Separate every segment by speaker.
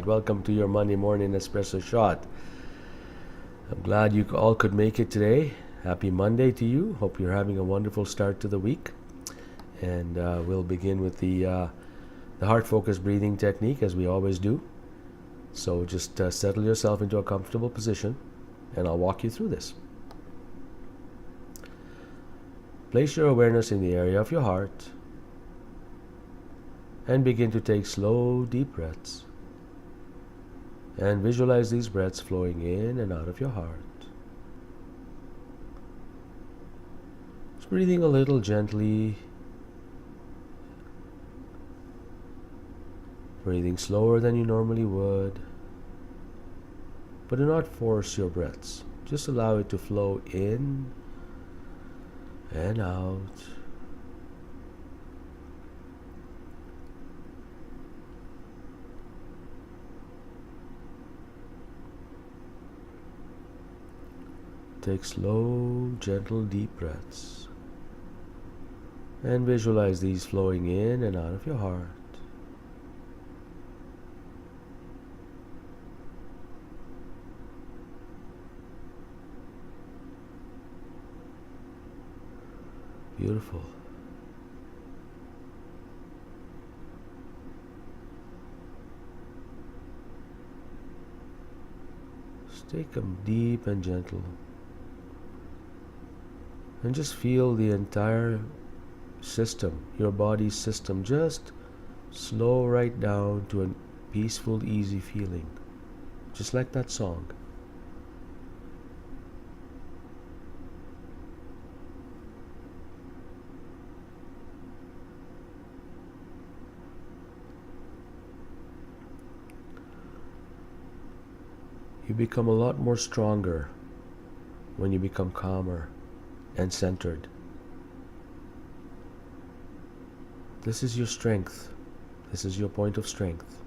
Speaker 1: right, welcome to your Monday morning espresso shot. I'm glad you all could make it today. Happy Monday to you. Hope you're having a wonderful start to the week. And we'll begin with the heart focused breathing technique as we always do. So just settle yourself into a comfortable position and I'll walk you through this. Place your awareness in the area of your heart and begin to take slow, deep breaths. And visualize these breaths flowing in and out of your heart. Just breathing a little gently. Breathing slower than you normally would. But do not force your breaths. Just allow it to flow in and out. Take slow, gentle, deep breaths and visualize these flowing in and out of your heart. Beautiful. Just take them deep and gentle. And just feel the entire system, your body's system, just slow right down to a peaceful, easy feeling. Just like that song. You become a lot more stronger when you become calmer and centered. This is your strength. This is your point of strength.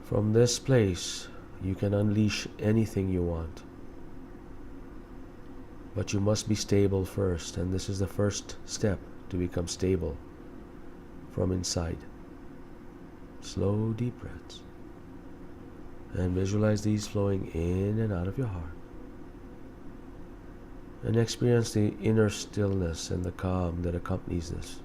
Speaker 1: From this place, you can unleash anything you want. But you must be stable first, and this is the first step to become stable from inside. Slow, deep breaths. And visualize these flowing in and out of your heart. And experience the inner stillness and the calm that accompanies this.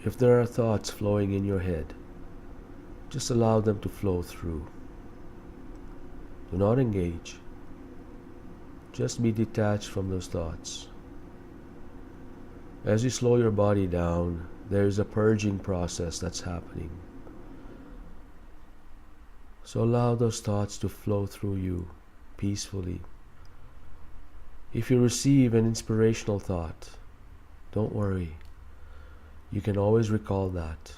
Speaker 1: If there are thoughts flowing in your head, just allow them to flow through. Do not engage. Just be detached from those thoughts. As you slow your body down, there is a purging process that's happening. So allow those thoughts to flow through you peacefully. If you receive an inspirational thought, don't worry. You can always recall that.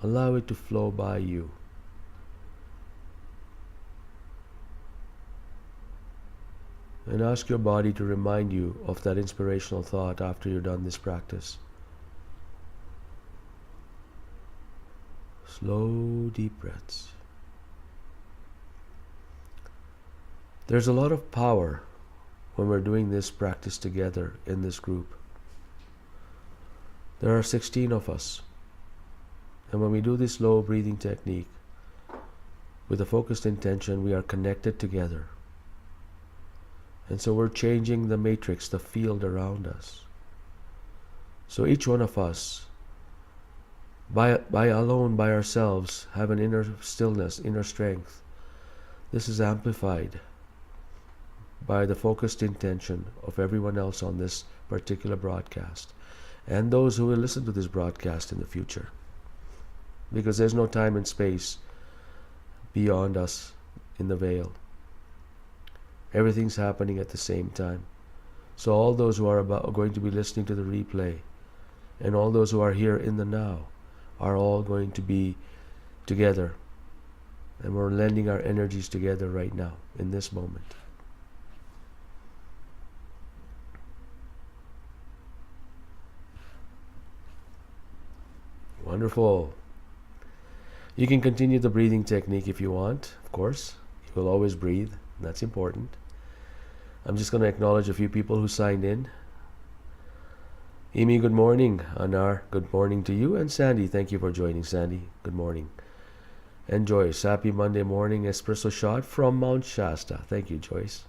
Speaker 1: Allow it to flow by you. And ask your body to remind you of that inspirational thought after you're done this practice. Slow, deep breaths. There's a lot of power when we're doing this practice together in this group. There are 16 of us. And when we do this slow breathing technique, with a focused intention, we are connected together. And so we're changing the matrix, the field around us. So each one of us, by ourselves, have an inner stillness, inner strength. This is amplified by the focused intention of everyone else on this particular broadcast, and those who will listen to this broadcast in the future. Because there's no time and space beyond us in the veil. Everything's happening at the same time. So all those who are going to be listening to the replay, and all those who are here in the now, are all going to be together. And we're lending our energies together right now, in this moment. Wonderful. You can continue the breathing technique if you want, of course. You will always breathe. That's important. I'm just going to acknowledge a few people who signed in. Amy, good morning. Anar, good morning to you. And Sandy, thank you for joining, Sandy. Good morning. And Joyce, happy Monday morning espresso shot from Mount Shasta. Thank you, Joyce.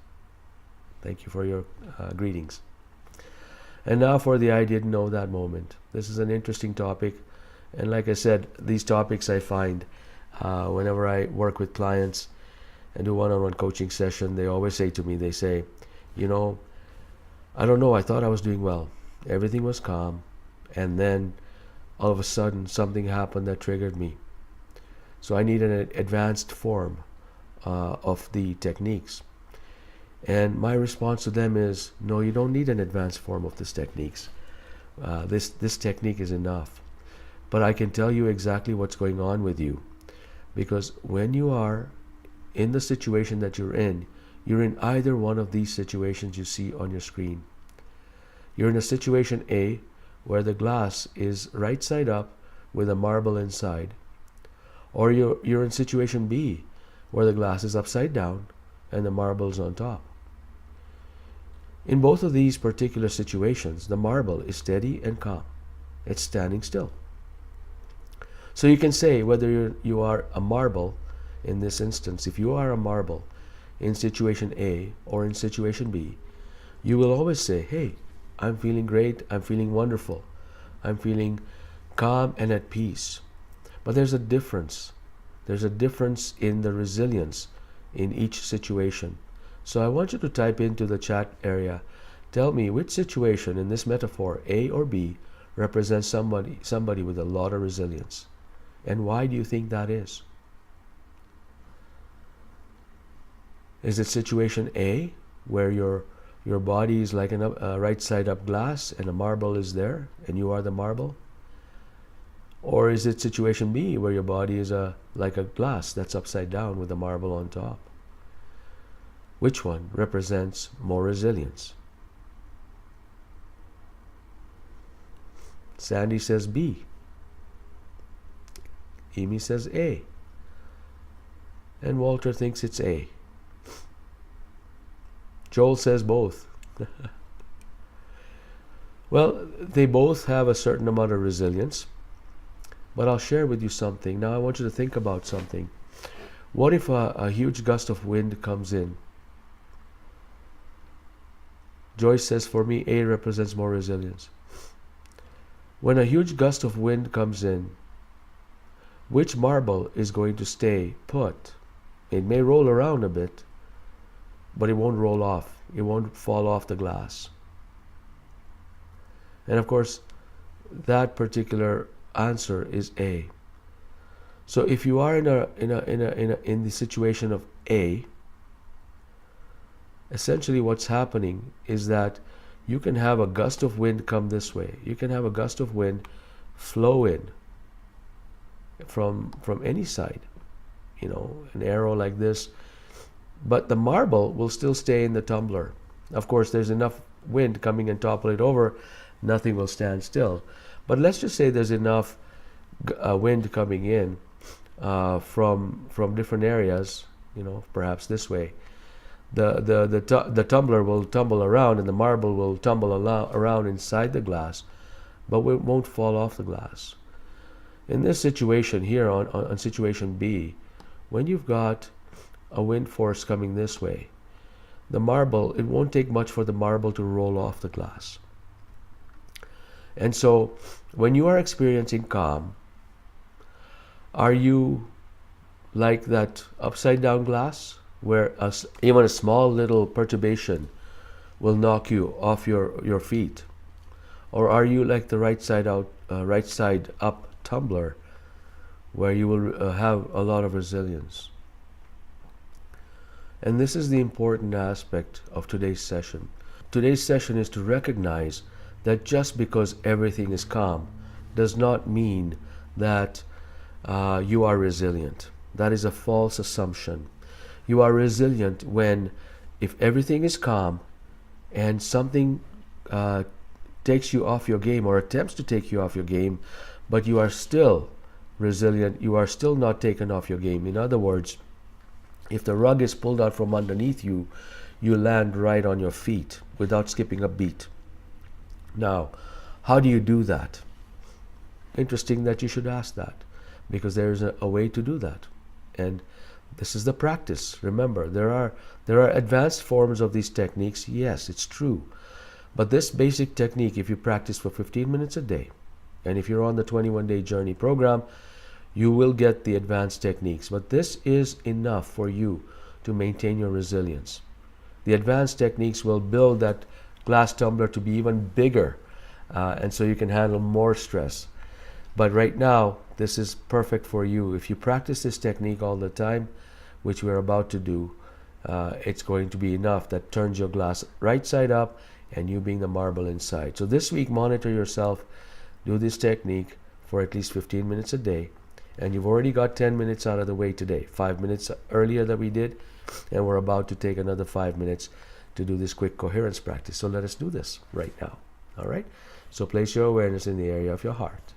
Speaker 1: Thank you for your greetings. And now for the I didn't know that moment. This is an interesting topic. And like I said, these topics I find whenever I work with clients and do one-on-one coaching session, they always say to me, they say, you know, I don't know, I thought I was doing well. Everything was calm. And then all of a sudden something happened that triggered me. So I need an advanced form of the techniques. And my response to them is, no, you don't need an advanced form of these techniques. This technique is enough. But I can tell you exactly what's going on with you. Because when you are in the situation that you're in either one of these situations you see on your screen. You're in a situation A, where the glass is right side up with a marble inside. Or you're in situation B, where the glass is upside down and the marble's on top. In both of these particular situations, the marble is steady and calm. It's standing still. So you can say whether you are a marble in this instance, if you are a marble in situation A or in situation B, you will always say, hey, I'm feeling great, I'm feeling wonderful, I'm feeling calm and at peace. But there's a difference. There's a difference in the resilience in each situation. So I want you to type into the chat area, tell me which situation in this metaphor, A or B, represents somebody with a lot of resilience. And why do you think that is? Is it situation A, where your body is like a right side up glass and a marble is there and you are the marble? Or is it situation B, where your body is like a glass that's upside down with a marble on top? Which one represents more resilience? Sandy says B. Amy says A. And Walter thinks it's A. Joel says both. Well, they both have a certain amount of resilience. But I'll share with you something. Now I want you to think about something. What if a huge gust of wind comes in? Joyce says, for me, A represents more resilience. When a huge gust of wind comes in, which marble is going to stay put? It may roll around a bit, but it won't roll off. It won't fall off the glass. And of course, that particular answer is A. So if you are in the situation of A, essentially what's happening is that you can have a gust of wind come this way. You can have a gust of wind flow in from any side, an arrow like this, but the marble will still stay in the tumbler. Of course, there's enough wind coming and topple it over, nothing will stand still. But let's just say there's enough wind coming in from different areas, perhaps this way. The tumbler will tumble around and the marble will tumble around inside the glass, but it won't fall off the glass. In this situation here, on situation B, when you've got a wind force coming this way, the marble, it won't take much for the marble to roll off the glass. And so, when you are experiencing calm, are you like that upside down glass, where even a small little perturbation will knock you off your feet? Or are you like the right side up tumbler, where you will have a lot of resilience? And this is the important aspect of today's session. today's session is to recognize that just because everything is calm does not mean that you are resilient. That is a false assumption. You are resilient when, if everything is calm and something takes you off your game or attempts to take you off your game, but you are still resilient, you are still not taken off your game. In other words, if the rug is pulled out from underneath you, you land right on your feet without skipping a beat. Now, how do you do that? Interesting that you should ask that, because there is a way to do that. And this is the practice. Remember, there are advanced forms of these techniques. Yes, it's true. But this basic technique, if you practice for 15 minutes a day, and if you're on the 21-day journey program, you will get the advanced techniques. But this is enough for you to maintain your resilience. The advanced techniques will build that glass tumbler to be even bigger, and so you can handle more stress. But right now, this is perfect for you. If you practice this technique all the time, which we're about to do, it's going to be enough that turns your glass right side up and you being the marble inside. So this week, monitor yourself, do this technique for at least 15 minutes a day, and you've already got 10 minutes out of the way today. 5 minutes earlier that we did, and we're about to take another 5 minutes to do this quick coherence practice. So let us do this right now. All right? So place your awareness in the area of your heart.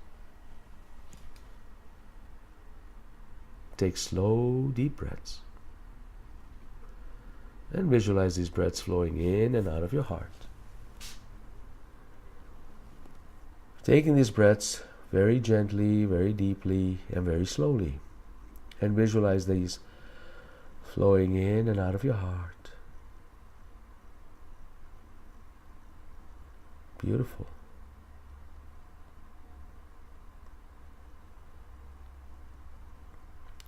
Speaker 1: Take slow, deep breaths. And visualize these breaths flowing in and out of your heart. Taking these breaths very gently, very deeply, and very slowly. And visualize these flowing in and out of your heart. Beautiful.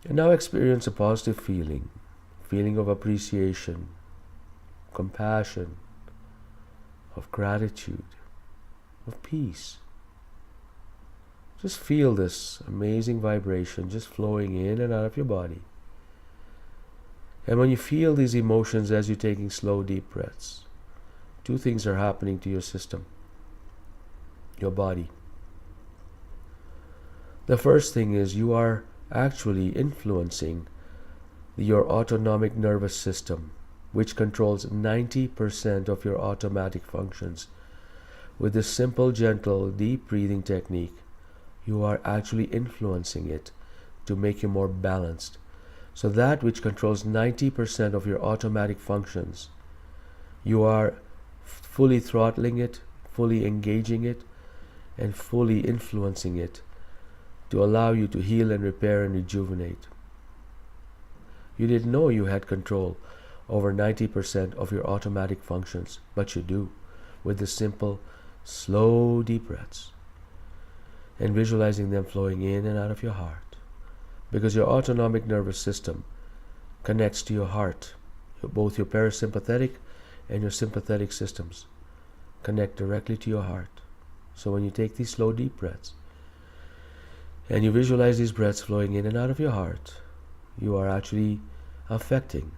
Speaker 1: And now experience a positive feeling of appreciation, compassion, of gratitude, of peace. Just feel this amazing vibration just flowing in and out of your body. And when you feel these emotions as you're taking slow, deep breaths, two things are happening to your system, your body. The first thing is you are actually influencing your autonomic nervous system, which controls 90% of your automatic functions. With this simple, gentle, deep breathing technique, you are actually influencing it to make you more balanced. So that which controls 90% of your automatic functions, you are fully throttling it, fully engaging it, and fully influencing it to allow you to heal and repair and rejuvenate. You didn't know you had control over 90% of your automatic functions, but you do, with the simple, slow, deep breaths, and visualizing them flowing in and out of your heart. Because your autonomic nervous system connects to your heart. Both your parasympathetic and your sympathetic systems connect directly to your heart. So when you take these slow, deep breaths, and you visualize these breaths flowing in and out of your heart, you are actually affecting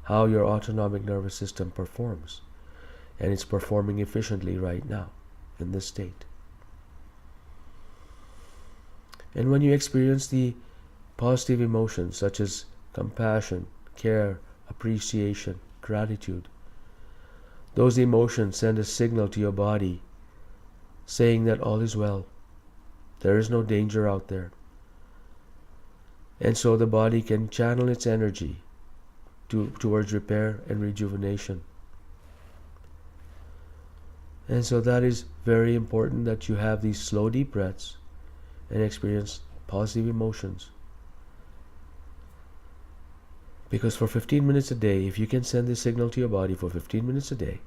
Speaker 1: how your autonomic nervous system performs. And it's performing efficiently right now in this state. And when you experience the positive emotions such as compassion, care, appreciation, gratitude, those emotions send a signal to your body saying that all is well. There is no danger out there. And so the body can channel its energy towards repair and rejuvenation. And so that is very important that you have these slow, deep breaths and experience positive emotions. Because for 15 minutes a day, if you can send this signal to your body for 15 minutes a day,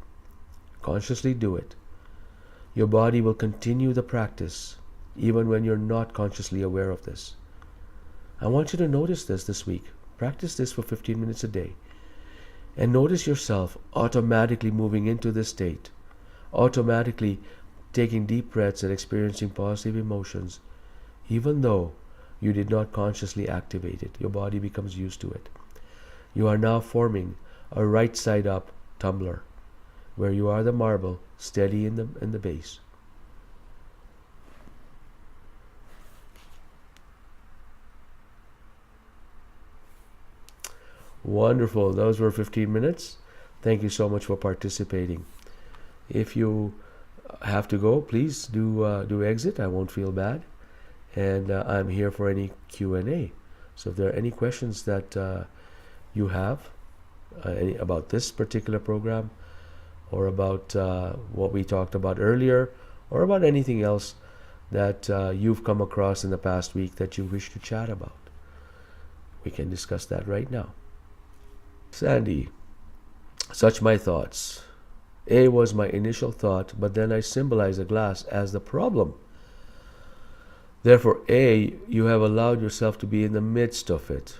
Speaker 1: consciously do it, your body will continue the practice even when you're not consciously aware of this. I want you to notice this week. Practice this for 15 minutes a day. And notice yourself automatically moving into this state, automatically taking deep breaths and experiencing positive emotions, even though you did not consciously activate it. Your body becomes used to it. You are now forming a right side up tumbler. where you are the marble, steady in the base. Wonderful. Those were 15 minutes. Thank you so much for participating. If you have to go, please do exit. I won't feel bad. And I'm here for any Q&A. So if there are any questions that you have about this particular program, or about what we talked about earlier, or about anything else that you've come across in the past week that you wish to chat about, we can discuss that right now. Sandy, such my thoughts. A was my initial thought, but then I symbolize a glass as the problem. Therefore, A, you have allowed yourself to be in the midst of it.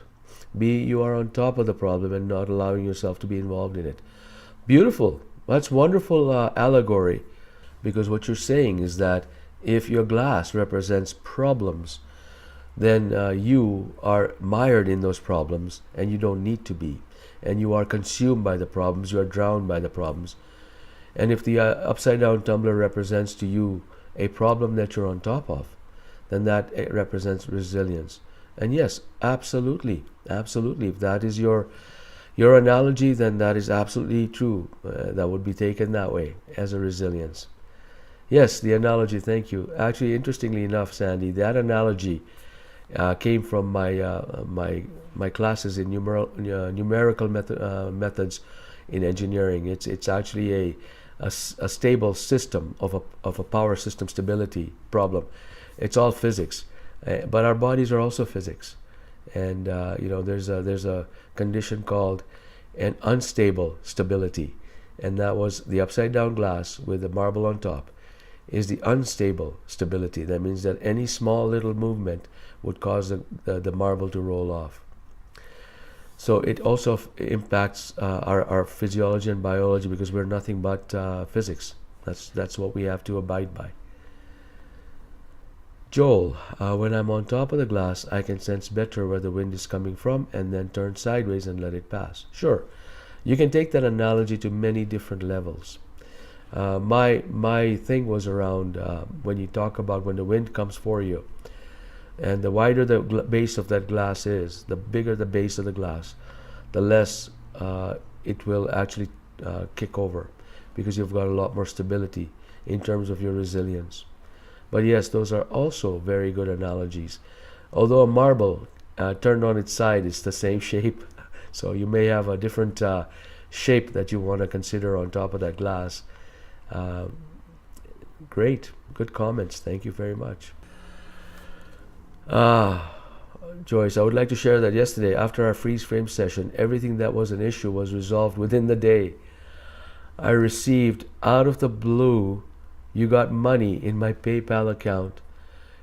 Speaker 1: B, you are on top of the problem and not allowing yourself to be involved in it. Beautiful. That's wonderful allegory, because what you're saying is that if your glass represents problems, then you are mired in those problems and you don't need to be. And you are consumed by the problems, you are drowned by the problems. And if the upside down tumbler represents to you a problem that you're on top of, then that represents resilience. And yes, absolutely, absolutely. If that is your analogy, then that is absolutely true. That would be taken that way, as a resilience. Yes, the analogy, thank you. Actually, interestingly enough, Sandy, that analogy came from my classes in numerical methods in engineering. It's actually a stable system of a power system stability problem. It's all physics, but our bodies are also physics. And there's a condition called an unstable stability, and that was the upside down glass with the marble on top is the unstable stability. That means that any small little movement would cause the marble to roll off. So it also impacts our physiology and biology, because we're nothing but physics. That's what we have to abide by. Joel, when I'm on top of the glass, I can sense better where the wind is coming from and then turn sideways and let it pass. Sure, you can take that analogy to many different levels. My thing was around when you talk about when the wind comes for you, and the wider the base of that glass is, the bigger the base of the glass, the less it will actually kick over, because you've got a lot more stability in terms of your resilience. But yes, those are also very good analogies. Although a marble turned on its side is the same shape, so you may have a different shape that you want to consider on top of that glass. Great, good comments. Thank you very much. Joyce, I would like to share that yesterday, after our freeze frame session, everything that was an issue was resolved within the day. I received, out of the blue, you got money in my PayPal account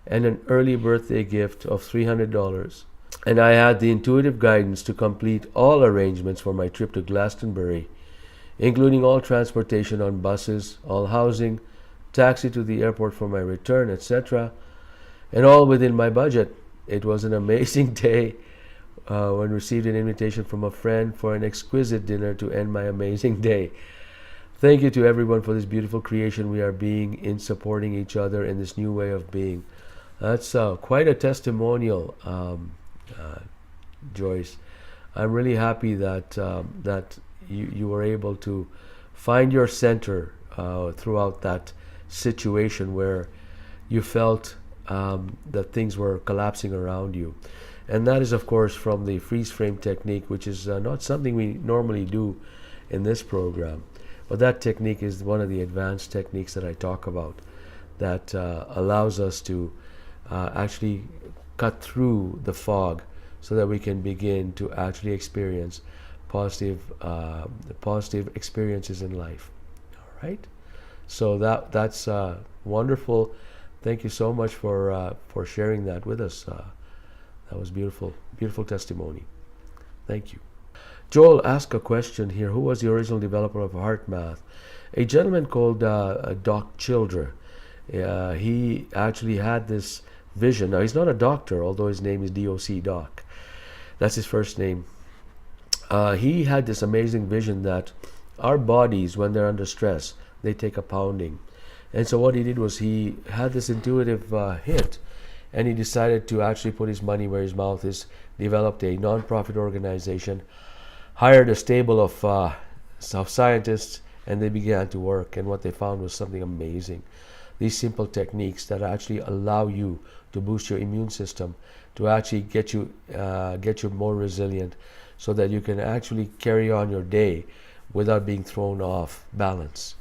Speaker 1: and an early birthday gift of $300. And I had the intuitive guidance to complete all arrangements for my trip to Glastonbury, including all transportation on buses, all housing, taxi to the airport for my return, etc., and all within my budget. It was an amazing day when I received an invitation from a friend for an exquisite dinner to end my amazing day. Thank you to everyone for this beautiful creation we are being in, supporting each other in this new way of being. That's quite a testimonial, Joyce. I'm really happy that you were able to find your center throughout that situation where you felt that things were collapsing around you. And that is, of course, from the freeze frame technique, which is not something we normally do in this program. But that technique is one of the advanced techniques that I talk about, that allows us to actually cut through the fog so that we can begin to actually experience positive experiences in life. All right? So that's wonderful. Thank you so much for sharing that with us. That was beautiful, beautiful testimony. Thank you. Joel asked a question here. Who was the original developer of HeartMath? A gentleman called Doc Childre. He actually had this vision. Now, he's not a doctor, although his name is DOC, Doc. That's his first name. He had this amazing vision that Our bodies, when they're under stress, they take a pounding. And so what he did was he had this intuitive hit, and he decided to actually put his money where his mouth is, developed a non-profit organization, hired a stable of scientists, and they began to work. And what they found was something amazing. These simple techniques that actually allow you to boost your immune system, to actually get you more resilient, so that you can actually carry on your day without being thrown off balance.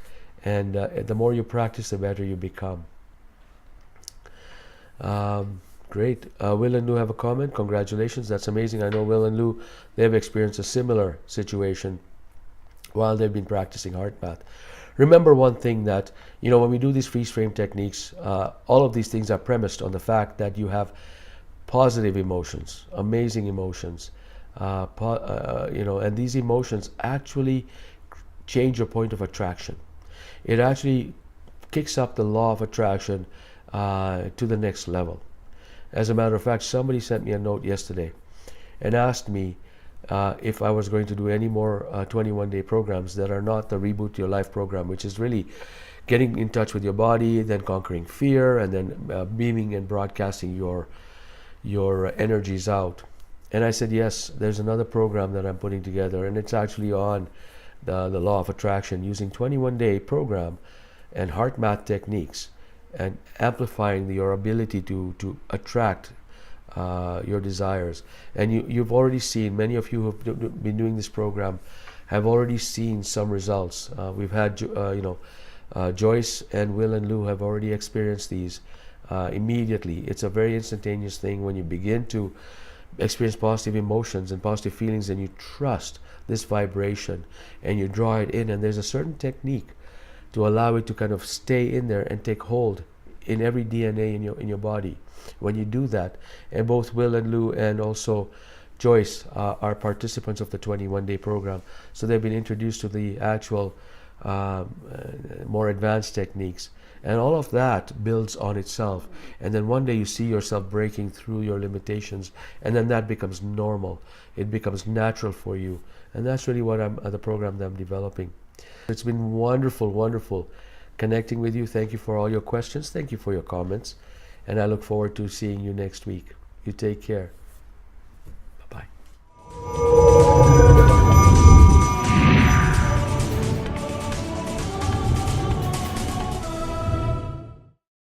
Speaker 1: And the more you practice, the better you become. Great. Will and Lou have a comment. Congratulations. That's amazing. I know Will and Lou, they've experienced a similar situation while they've been practicing heart math. Remember one thing, that when we do these freeze frame techniques, all of these things are premised on the fact that you have positive emotions, amazing emotions, and these emotions actually change your point of attraction. It actually kicks up the law of attraction to the next level. As a matter of fact, somebody sent me a note yesterday and asked me if I was going to do any more 21-day programs that are not the Reboot Your Life program, which is really getting in touch with your body, then conquering fear, and then beaming and broadcasting your energies out. And I said, yes, there's another program that I'm putting together, and it's actually on the law of attraction, using 21-day program and heart math techniques, and amplifying your ability to attract your desires. And you've already seen, many of you who have been doing this program have already seen some results. We've had Joyce and Will and Lou have already experienced these immediately. It's a very instantaneous thing when you begin to experience positive emotions and positive feelings, and you trust this vibration and you draw it in. And there's a certain technique to allow it to kind of stay in there and take hold in every DNA in your body. When you do that, and both Will and Lou and also Joyce are participants of the 21-day program, so they've been introduced to the actual more advanced techniques, and all of that builds on itself. And then one day you see yourself breaking through your limitations, and then that becomes normal. It becomes natural for you, and that's really what the program that I'm developing. It's been wonderful connecting with you. Thank you for all your questions. Thank you for your comments, and I look forward to seeing you next week. You take care.